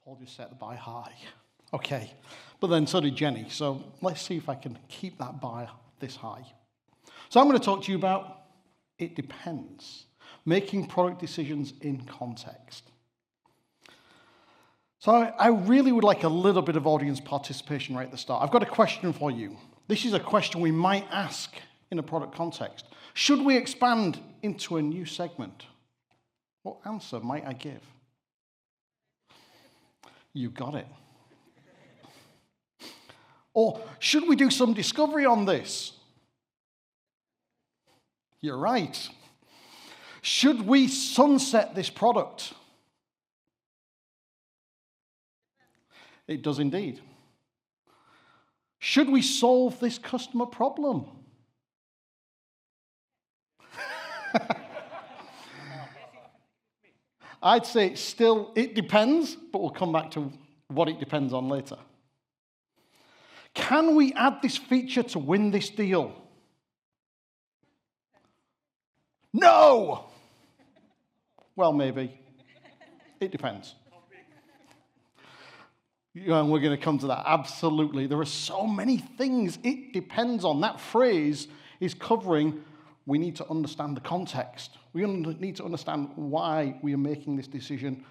Paul just set the bar high. Okay, but then so did Jenny. So let's see if I can keep that bar this high. So I'm going to talk to you about it depends. Making product decisions in context. So I really would like a little bit of audience participation right at the start. I've got a question for you. This is a question we might ask in a product context. Should we expand into a new segment? What answer might I give? You got it. Or should we do some discovery on this? You're right. Should we sunset this product? It does indeed. Should we solve this customer problem? I'd say it depends, but we'll come back to what it depends on later. Can we add this feature to win this deal? No! Well, maybe. It depends. And we're going to come to that. Absolutely. There are so many things it depends on. That phrase is covering, we need to understand the context. We need to understand why we are making this decision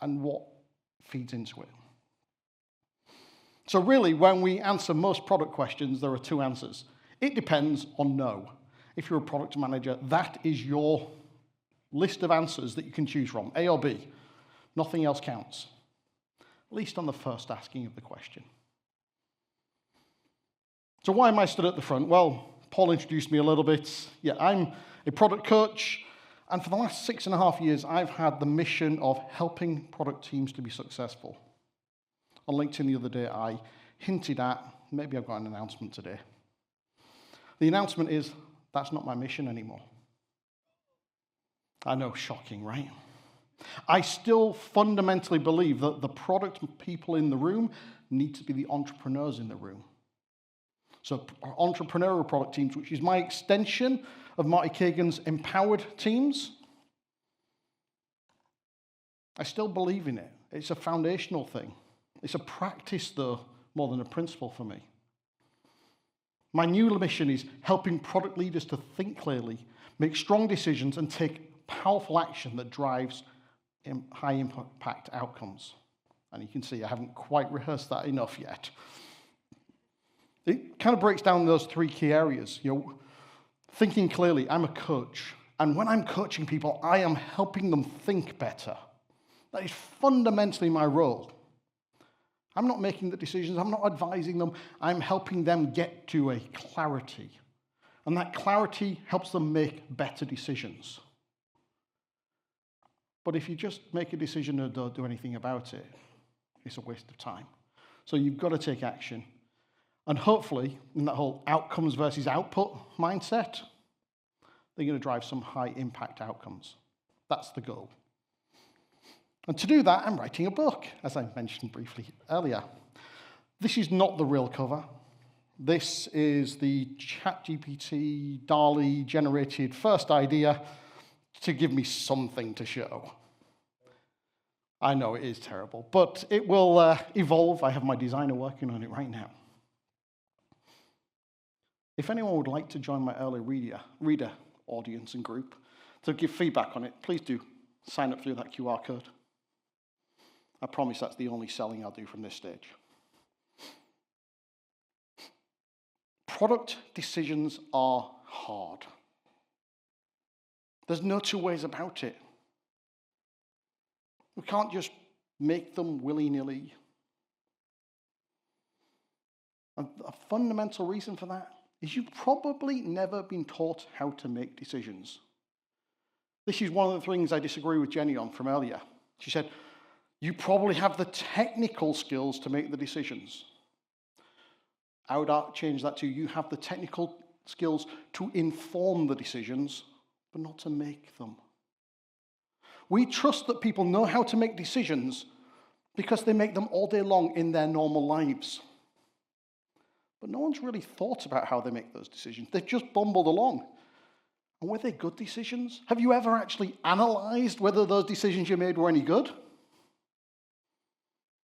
and what feeds into it. So really, when we answer most product questions, there are two answers. It depends or no. If you're a product manager, that is your list of answers that you can choose from, A or B. Nothing else counts, at least on the first asking of the question. So why am I stood at the front? Well, Paul introduced me a little bit. Yeah, I'm a product coach, and for the last 6.5 years, I've had the mission of helping product teams to be successful. On LinkedIn the other day, I hinted at, maybe I've got an announcement today. The announcement is, that's not my mission anymore. I know, shocking, right? I still fundamentally believe that the product people in the room need to be the entrepreneurs in the room. So entrepreneurial product teams, which is my extension of Marty Kagan's empowered teams, I still believe in it. It's a foundational thing. It's a practice, though, more than a principle for me. My new mission is helping product leaders to think clearly, make strong decisions, and take powerful action that drives high impact outcomes. And you can see I haven't quite rehearsed that enough yet. It kind of breaks down those three key areas. Thinking clearly, I'm a coach. And when I'm coaching people, I am helping them think better. That is fundamentally my role. I'm not making the decisions, I'm not advising them, I'm helping them get to a clarity. And that clarity helps them make better decisions. But if you just make a decision and don't do anything about it, it's a waste of time. So you've got to take action. And hopefully, in that whole outcomes versus output mindset, they're going to drive some high impact outcomes. That's the goal. And to do that, I'm writing a book, as I mentioned briefly earlier. This is not the real cover. This is the ChatGPT, DALL-E generated first idea to give me something to show. I know it is terrible, but it will evolve. I have my designer working on it right now. If anyone would like to join my early reader audience and group to give feedback on it, please do sign up through that QR code. I promise that's the only selling I'll do from this stage. Product decisions are hard. There's no two ways about it. We can't just make them willy-nilly. And a fundamental reason for that is you've probably never been taught how to make decisions. This is one of the things I disagree with Jenny on from earlier. She said, you probably have the technical skills to make the decisions. I would change that to you have the technical skills to inform the decisions, but not to make them. We trust that people know how to make decisions because they make them all day long in their normal lives. But no one's really thought about how they make those decisions. They've just bumbled along. And were they good decisions? Have you ever actually analyzed whether those decisions you made were any good?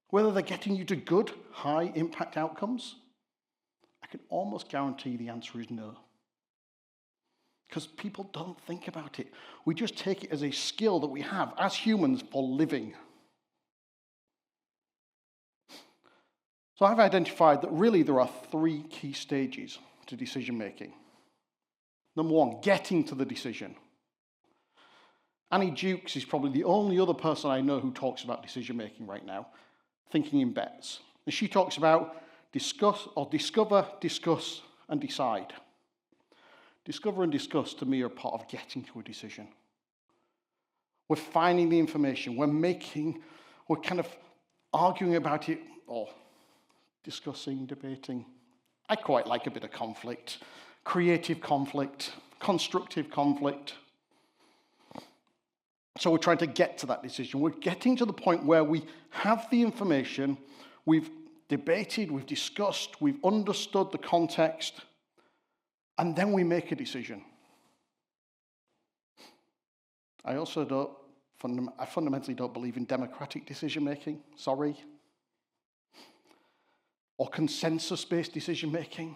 whether they're getting you to good, high-impact outcomes, I can almost guarantee the answer is no. Because people don't think about it. We just take it as a skill that we have as humans for living. So I've identified that really there are 3 key stages to decision making. Number 1, getting to the decision. Annie Jukes is probably the only other person I know who talks about decision making right now, thinking in bets. And she talks about discover, discuss, and decide. Discover and discuss, to me, are part of getting to a decision. We're finding the information, we're kind of arguing about it, or discussing, debating. I quite like a bit of conflict, creative conflict, constructive conflict. So we're trying to get to that decision. We're getting to the point where we have the information, we've debated, we've discussed, we've understood the context, and then we make a decision. I fundamentally don't believe in democratic decision-making, sorry. Or consensus-based decision-making.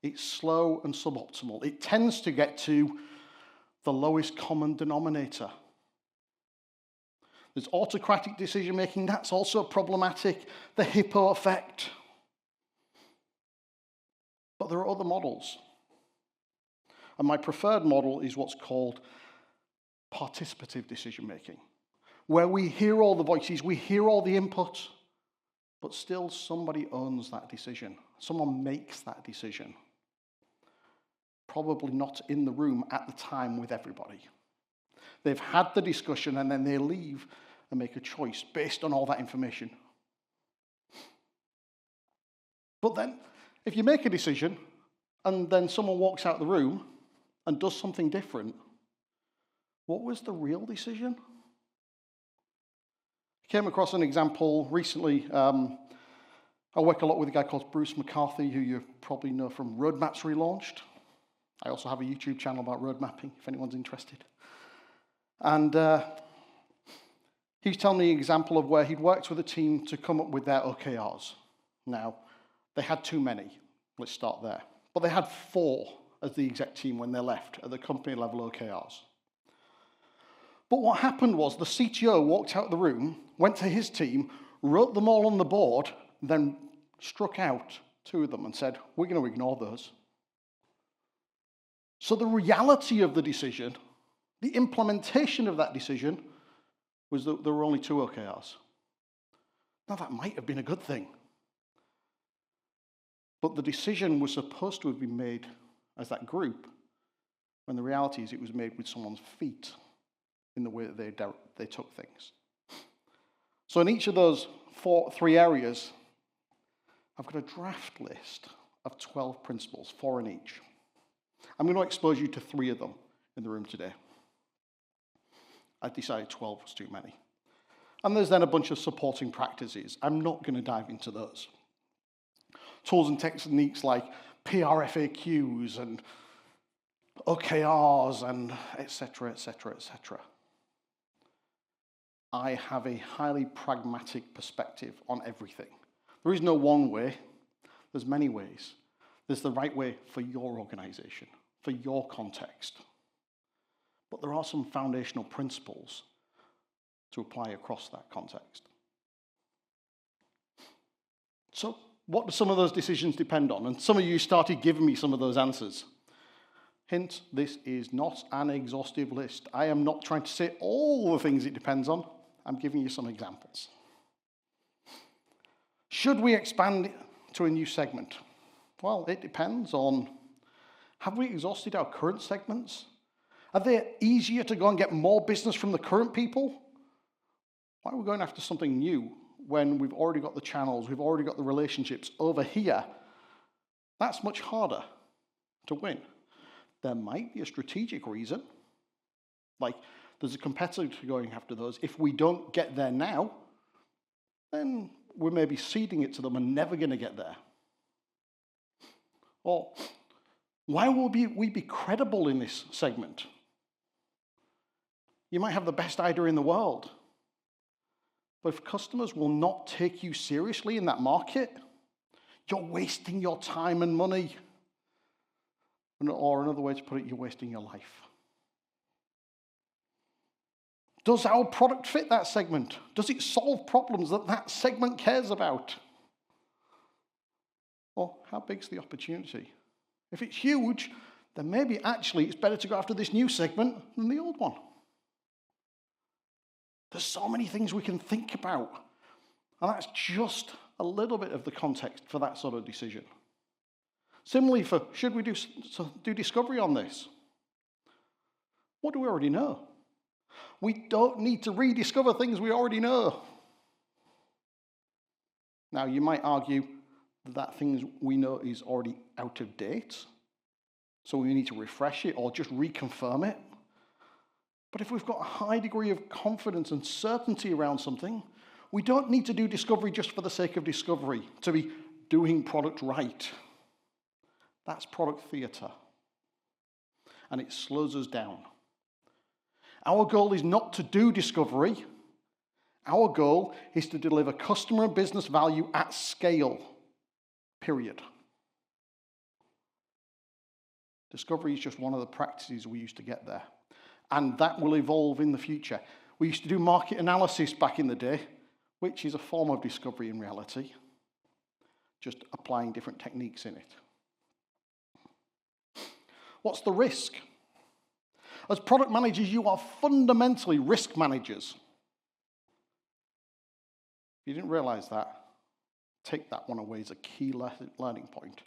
It's slow and suboptimal. It tends to get to the lowest common denominator. There's autocratic decision-making, that's also problematic. The hippo effect. But there are other models. And my preferred model is what's called participative decision-making, where we hear all the voices, we hear all the input, but still somebody owns that decision. Someone makes that decision. Probably not in the room at the time with everybody. They've had the discussion and then they leave and make a choice based on all that information. But then, if you make a decision and then someone walks out the room and does something different, what was the real decision? I came across an example recently. I work a lot with a guy called Bruce McCarthy, who you probably know from Roadmaps Relaunched. I also have a YouTube channel about road mapping, if anyone's interested. And he's telling me an example of where he'd worked with a team to come up with their OKRs. Now, they had too many. Let's start there. But they had 4 as the exec team when they left at the company level OKRs. But what happened was the CTO walked out of the room, went to his team, wrote them all on the board, then struck out 2 of them and said, we're going to ignore those. So the reality of the decision, the implementation of that decision, was that there were only 2 OKRs. Now that might have been a good thing. But the decision was supposed to have been made as that group, when the reality is it was made with someone's feet in the way that they took things. So in each of those 3 areas, I've got a draft list of 12 principles, 4 in each. I'm going to expose you to 3 of them in the room today. I decided 12 was too many. And there's then a bunch of supporting practices. I'm not going to dive into those. Tools and techniques like PRFAQs and OKRs and et cetera, et cetera, et cetera. I have a highly pragmatic perspective on everything. There is no one way. There's many ways. There's the right way for your organization, for your context. But there are some foundational principles to apply across that context. So, what do some of those decisions depend on? And some of you started giving me some of those answers. Hint, this is not an exhaustive list. I am not trying to say all the things it depends on. I'm giving you some examples. Should we expand to a new segment? Well, it depends on, have we exhausted our current segments? Are they easier to go and get more business from the current people? Why are we going after something new when we've already got the channels, we've already got the relationships over here? That's much harder to win. There might be a strategic reason, like there's a competitor going after those. If we don't get there now, then we're maybe ceding it to them and never going to get there. Or why will we be credible in this segment? You might have the best idea in the world, But if customers will not take you seriously in that market, you're wasting your time and money. Or another way to put it, you're wasting your life. Does our product fit that segment? Does it solve problems that that segment cares about? Or how big's the opportunity? If it's huge, then maybe actually it's better to go after this new segment than the old one. There's so many things we can think about. And that's just a little bit of the context for that sort of decision. Similarly, for should we do discovery on this? What do we already know? We don't need to rediscover things we already know. Now, you might argue that things we know is already out of date, so we need to refresh it or just reconfirm it. But if we've got a high degree of confidence and certainty around something, we don't need to do discovery just for the sake of discovery, to be doing product right. That's product theatre. And it slows us down. Our goal is not to do discovery. Our goal is to deliver customer and business value at scale, period. Discovery is just one of the practices we used to get there. And that will evolve in the future. We used to do market analysis back in the day, which is a form of discovery in reality, just applying different techniques in it. What's the risk? As product managers, you are fundamentally risk managers. If you didn't realize that, take that one away as a key learning point.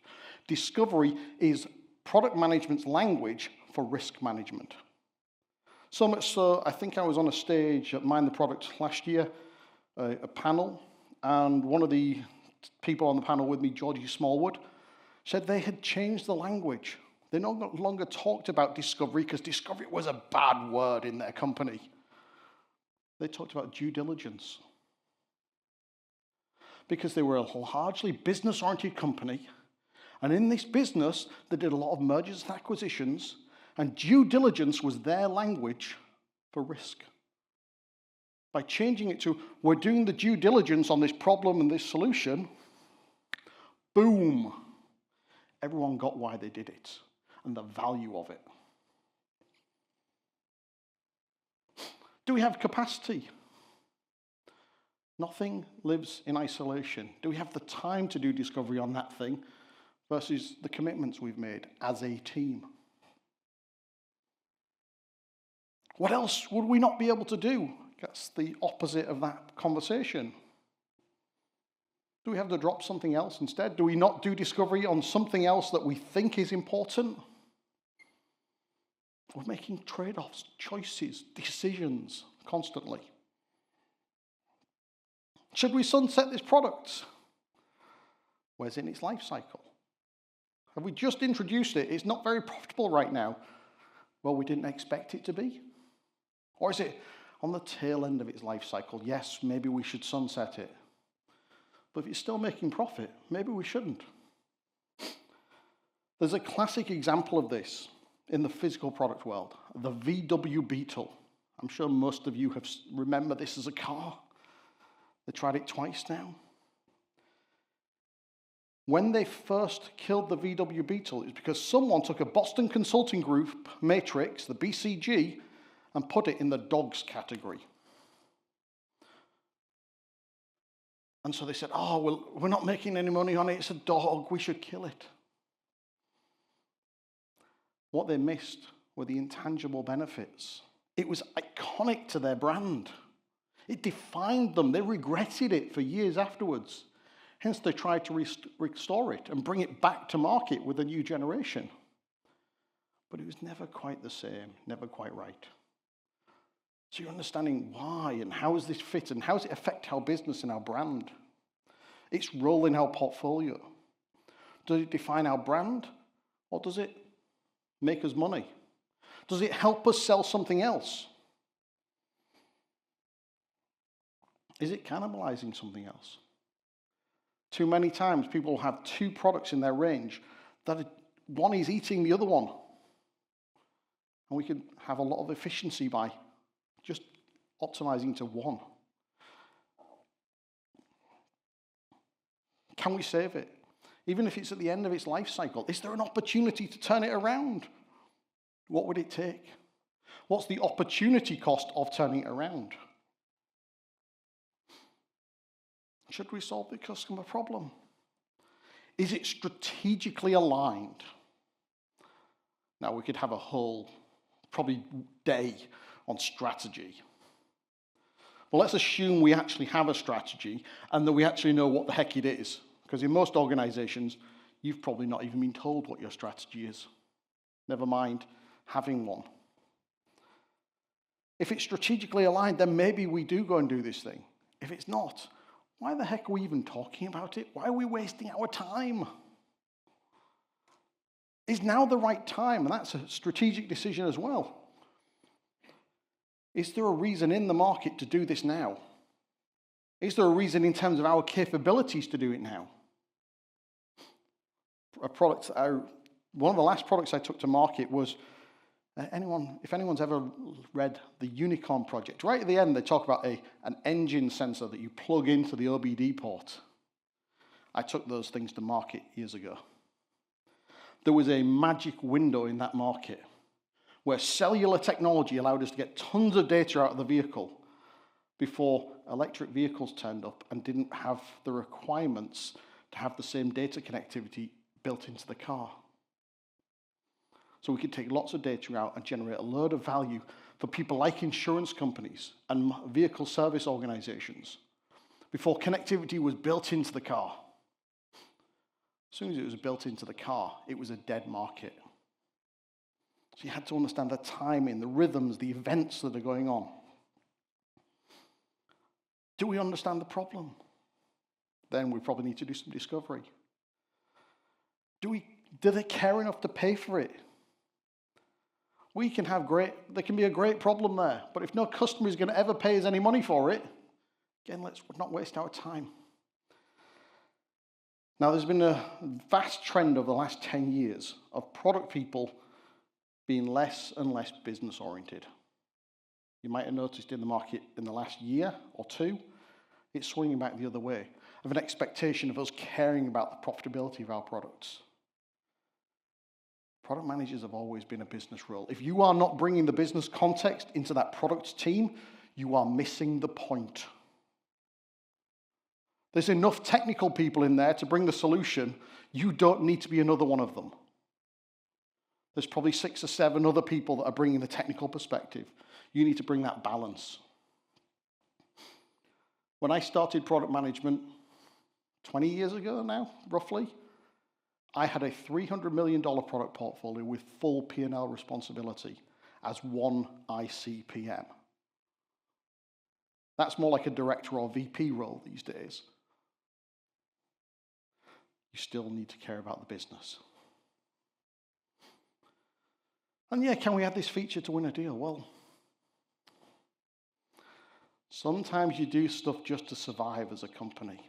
Discovery is product management's language for risk management. So much so, I think I was on a stage at Mind the Product last year, a panel, and one of the people on the panel with me, Georgie Smallwood, said they had changed the language. They no longer talked about discovery because discovery was a bad word in their company. They talked about due diligence. Because they were a largely business-oriented company, and in this business, they did a lot of mergers and acquisitions, and due diligence was their language for risk. By changing it to, we're doing the due diligence on this problem and this solution, boom, everyone got why they did it and the value of it. Do we have capacity? Nothing lives in isolation. Do we have the time to do discovery on that thing versus the commitments we've made as a team? What else would we not be able to do? That's the opposite of that conversation. Do we have to drop something else instead? Do we not do discovery on something else that we think is important? We're making trade-offs, choices, decisions constantly. Should we sunset this product? Where's it in its life cycle? Have we just introduced it? It's not very profitable right now. Well, we didn't expect it to be. Or is it on the tail end of its life cycle? Yes, maybe we should sunset it. But if it's still making profit, maybe we shouldn't. There's a classic example of this in the physical product world, the VW Beetle. I'm sure most of you remember this as a car. They tried it twice now. When they first killed the VW Beetle, it's because someone took a Boston Consulting Group matrix, the BCG, and put it in the dogs category. And so they said, oh, well, we're not making any money on it. It's a dog. We should kill it. What they missed were the intangible benefits. It was iconic to their brand. It defined them. They regretted it for years afterwards. Hence, they tried to restore it and bring it back to market with a new generation. But it was never quite the same, never quite right. So you're understanding why and how does this fit and how does it affect our business and our brand? Its role in our portfolio. Does it define our brand or does it make us money? Does it help us sell something else? Is it cannibalizing something else? Too many times people have two products in their range that one is eating the other one. And we can have a lot of efficiency by just optimizing to one. Can we save it? Even if it's at the end of its life cycle, is there an opportunity to turn it around? What would it take? What's the opportunity cost of turning it around? Should we solve the customer problem? Is it strategically aligned? Now, we could have a whole, probably day on strategy. But let's assume we actually have a strategy and that we actually know what the heck it is. Because in most organizations, you've probably not even been told what your strategy is. Never mind having one. If it's strategically aligned, then maybe we do go and do this thing. If it's not, why the heck are we even talking about it? Why are we wasting our time? Is now the right time? And that's a strategic decision as well. Is there a reason in the market to do this now? Is there a reason in terms of our capabilities to do it now? One of the last products I took to market was, if anyone's ever read the Unicorn Project, right at the end they talk about an engine sensor that you plug into the OBD port. I took those things to market years ago. There was a magic window in that market where cellular technology allowed us to get tons of data out of the vehicle before electric vehicles turned up and didn't have the requirements to have the same data connectivity built into the car. So we could take lots of data out and generate a load of value for people like insurance companies and vehicle service organizations before connectivity was built into the car. As soon as it was built into the car, it was a dead market. So you had to understand the timing, the rhythms, the events that are going on. Do we understand the problem? Then we probably need to do some discovery. Do they care enough to pay for it? There can be a great problem there, but if no customer is going to ever pay us any money for it, again, let's not waste our time. Now, there's been a vast trend over the last 10 years of product people being less and less business-oriented. You might have noticed in the market in the last year or two, it's swinging back the other way, of an expectation of us caring about the profitability of our products. Product managers have always been a business role. If you are not bringing the business context into that product team, you are missing the point. There's enough technical people in there to bring the solution. You don't need to be another one of them. There's probably 6 or 7 other people that are bringing the technical perspective. You need to bring that balance. When I started product management 20 years ago now, roughly, I had a $300 million product portfolio with full P&L responsibility as one ICPM. That's more like a director or VP role these days. You still need to care about the business. And yeah, can we add this feature to win a deal? Well, sometimes you do stuff just to survive as a company.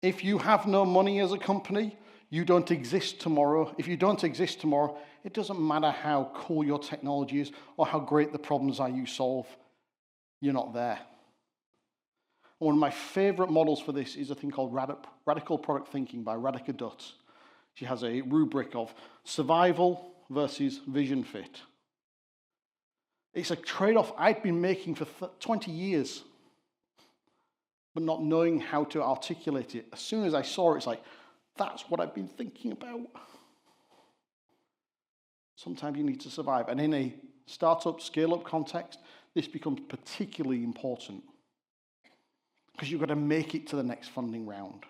If you have no money as a company, you don't exist tomorrow. If you don't exist tomorrow, it doesn't matter how cool your technology is or how great the problems are you solve. You're not there. One of my favorite models for this is a thing called Radical Product Thinking by Radhika Dutt. She has a rubric of survival versus vision fit. It's a trade-off I'd been making for 20 years, but not knowing how to articulate it. As soon as I saw it, it's like, that's what I've been thinking about. Sometimes you need to survive. And in a startup, scale-up context, this becomes particularly important because you've got to make it to the next funding round.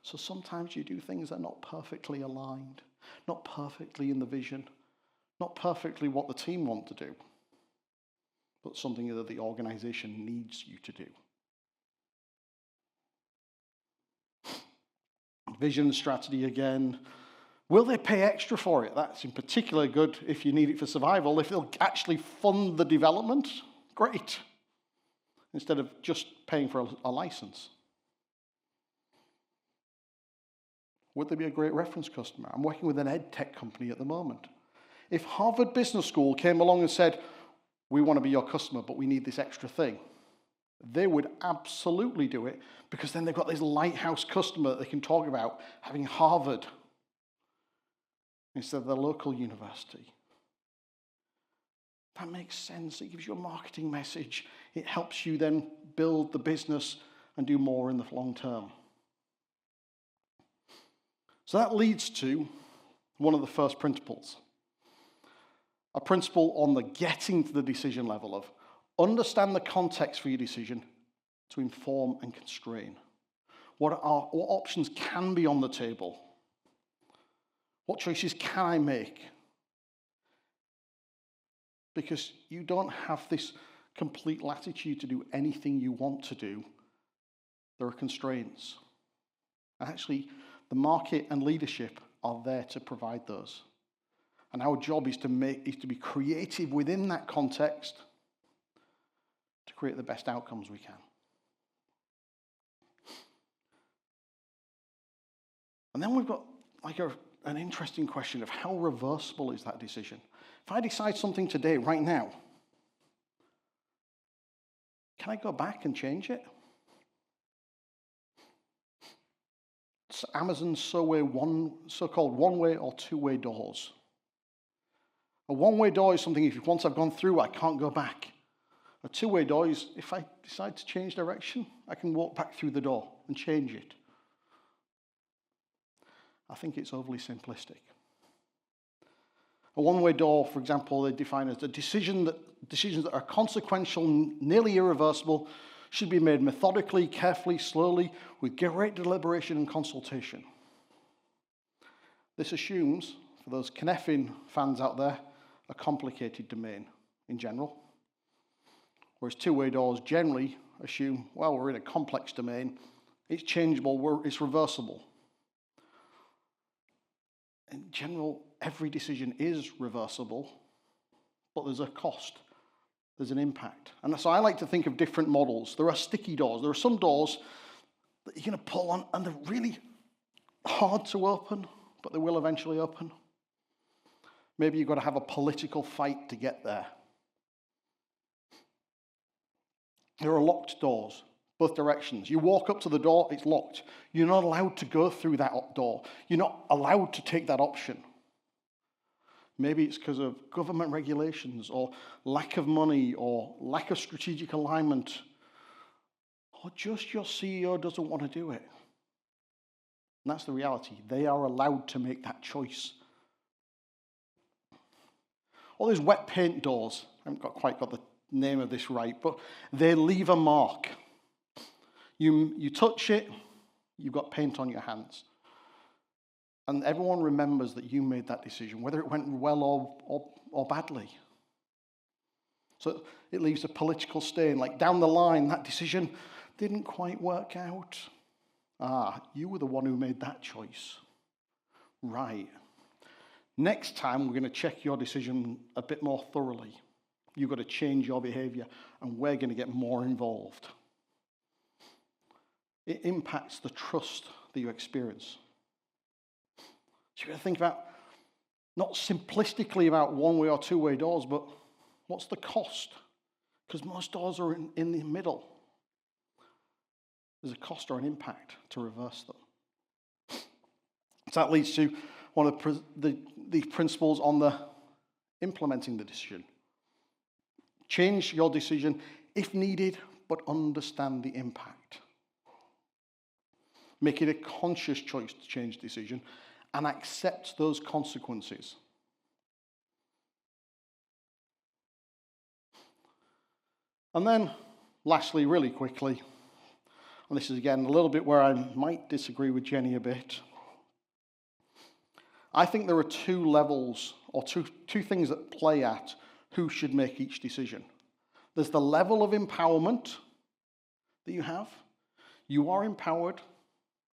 So sometimes you do things that are not perfectly aligned, not perfectly in the vision, not perfectly what the team want to do, but something that the organization needs you to do. Vision strategy again. Will they pay extra for it? That's in particular good if you need it for survival. If they'll actually fund the development, great. Instead of just paying for a license. Would they be a great reference customer? I'm working with an ed tech company at the moment. If Harvard Business School came along and said, we want to be your customer, but we need this extra thing, They would absolutely do it because then they've got this lighthouse customer that they can talk about having Harvard instead of their local university. That makes sense. It gives you a marketing message. It helps you then build the business and do more in the long term. So that leads to one of the first principles. A principle on the getting to the decision level of understand the context for your decision to inform and constrain. What options can be on the table? What choices can I make? Because you don't have this complete latitude to do anything you want to do. There are constraints. Actually, the market and leadership are there to provide those. And our job is to be creative within that context to create the best outcomes we can. And then we've got an interesting question of how reversible is that decision? If I decide something today, right now, can I go back and change it? It's Amazon's so-called one-way or two-way doors. A one-way door is something if once I've gone through, I can't go back. A two-way door is if I decide to change direction, I can walk back through the door and change it. I think it's overly simplistic. A one-way door, for example, they define as decisions that are consequential, nearly irreversible, should be made methodically, carefully, slowly, with great deliberation and consultation. This assumes, for those Cynefin fans out there, a complicated domain in general, whereas two-way doors generally assume, well, we're in a complex domain, it's changeable, it's reversible. In general, every decision is reversible, but there's a cost, there's an impact. And so I like to think of different models. There are sticky doors. There are some doors that you're going to pull on, and they're really hard to open, but they will eventually open. Maybe you've got to have a political fight to get there. There are locked doors, both directions. You walk up to the door, it's locked. You're not allowed to go through that door. You're not allowed to take that option. Maybe it's because of government regulations or lack of money or lack of strategic alignment, or just your CEO doesn't want to do it. And that's the reality. They are allowed to make that choice. All those wet paint doors, I haven't quite got the name of this right, but they leave a mark. You touch it, you've got paint on your hands. And everyone remembers that you made that decision, whether it went well or badly. So it leaves a political stain. Like down the line, that decision didn't quite work out. You were the one who made that choice. Right. Next time, we're going to check your decision a bit more thoroughly. You've got to change your behavior, and we're going to get more involved. It impacts the trust that you experience. So you've got to think about, not simplistically about one-way or two-way doors, but what's the cost? Because most doors are in the middle. There's a cost or an impact to reverse them. So that leads to one of the principles on the implementing the decision. Change your decision if needed, but understand the impact. Make it a conscious choice to change decision and accept those consequences. And then, lastly, really quickly, and this is again a little bit where I might disagree with Jenny a bit. I think there are two levels, or two things that play at who should make each decision. There's the level of empowerment that you have. You are empowered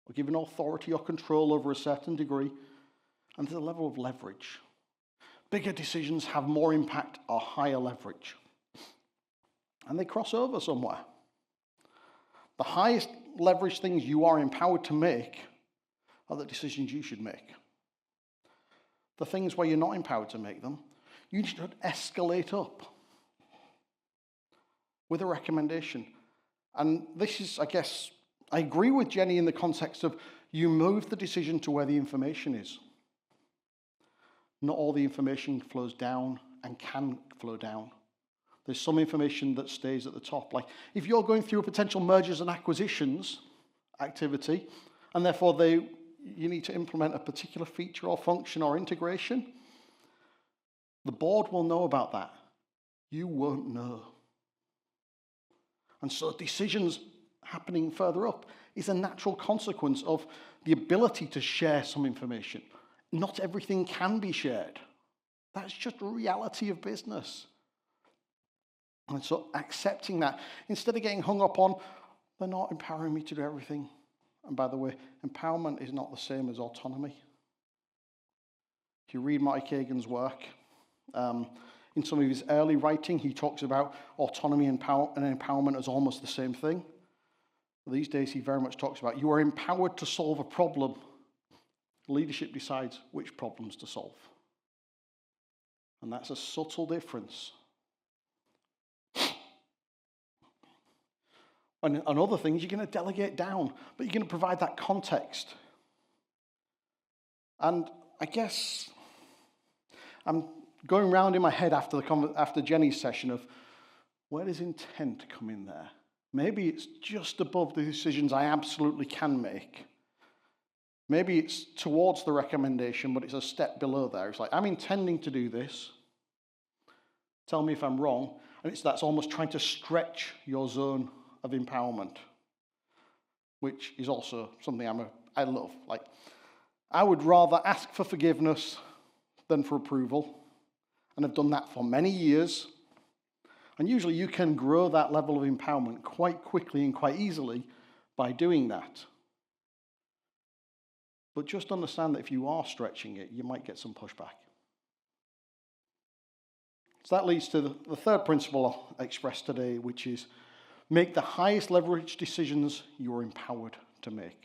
or given authority or control over a certain degree, and there's a level of leverage. Bigger decisions have more impact or higher leverage. And they cross over somewhere. The highest leverage things you are empowered to make are the decisions you should make. The things where you're not empowered to make them, you should escalate up with a recommendation And this is, I guess, I agree with Jenny in the context of you move the decision to where the information is. Not all the information flows down and can flow down. There's some information that stays at the top. Like if you're going through a potential mergers and acquisitions activity, and therefore you need to implement a particular feature or function or integration, the board will know about that. You won't know. And so decisions happening further up is a natural consequence of the ability to share some information. Not everything can be shared. That's just the reality of business. And so accepting that, instead of getting hung up on, they're not empowering me to do everything. And by the way, empowerment is not the same as autonomy. If you read Mike Kagan's work, in some of his early writing, he talks about autonomy and empowerment as almost the same thing. These days, he very much talks about you are empowered to solve a problem. Leadership decides which problems to solve. And that's a subtle difference. And on other things, you're going to delegate down, but you're going to provide that context. And I guess I'm going round in my head after Jenny's session of where does intent come in there? Maybe it's just above the decisions I absolutely can make. Maybe it's towards the recommendation, but it's a step below there. It's like, I'm intending to do this. Tell me if I'm wrong. And that's almost trying to stretch your zone of empowerment, which is also something I love. Like, I would rather ask for forgiveness than for approval, and I've done that for many years. And usually you can grow that level of empowerment quite quickly and quite easily by doing that. But just understand that if you are stretching it, you might get some pushback. So that leads to the third principle I'll express today, which is make the highest leverage decisions you're empowered to make.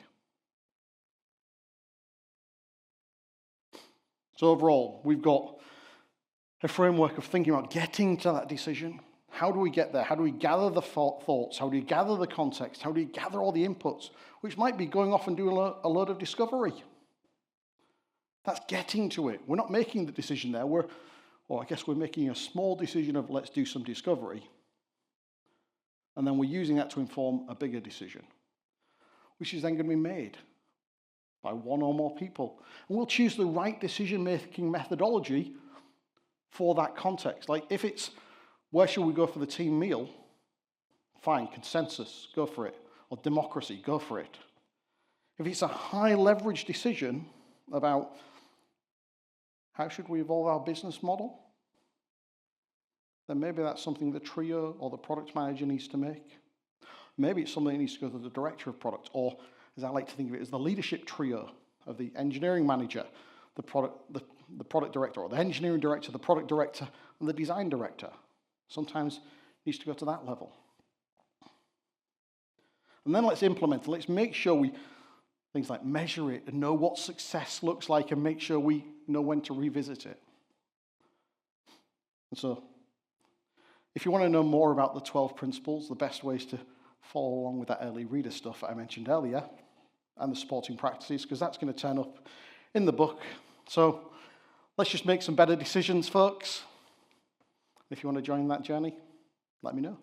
So overall, we've got a framework of thinking about getting to that decision. How do we get there? How do we gather the thoughts? How do you gather the context? How do you gather all the inputs? Which might be going off and doing a load of discovery. That's getting to it. We're not making the decision there. We're making a small decision of let's do some discovery. And then we're using that to inform a bigger decision, which is then going to be made by one or more people. And we'll choose the right decision-making methodology for that context. Like if it's, where should we go for the team meal? Fine, consensus, go for it. Or democracy, go for it. If it's a high leverage decision about how should we evolve our business model, then maybe that's something the trio or the product manager needs to make. Maybe it's something that needs to go to the director of product, or as I like to think of it, as the leadership trio of the engineering manager, the product director, or the engineering director, the product director, and the design director. Sometimes it needs to go to that level. And then let's implement it. Let's make sure things like measure it and know what success looks like and make sure we know when to revisit it. And so, if you want to know more about the 12 principles, the best way is to follow along with that early reader stuff that I mentioned earlier and the supporting practices, because that's going to turn up in the book. So let's just make some better decisions, folks. If you want to join that journey, let me know.